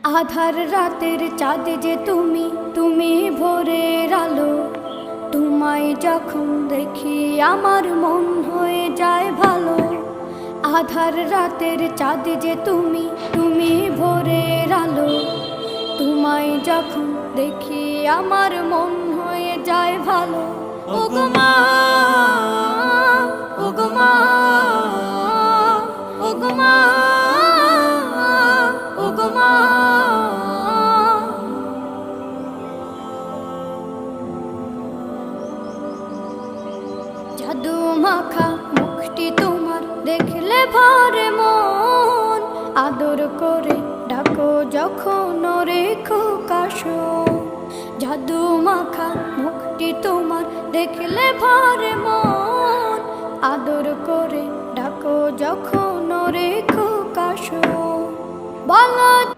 আধার রাতের চাঁদ যে তুমি, তুমি ভোরের আলো। তোমায় যখন দেখি আমার মন হয়ে যায় ভালো। আধার রাতের চাঁদ যে তুমি, তুমি ভোরের আলো। তোমায় যখন দেখি আমার মন হয়ে যায় ভালো। ওগো মা, ওগো মা, ওগো মা, ওগো মা। জাদু মাখা মুখটি তোমার দেখলে ভরে মন। আদর করে ডাকো যখন রেখো কাশো। জাদু মাখা মুখটি তোমার দেখলে ভরে মন। আদর করে ডাকো যখন রেখো কাশো। বলো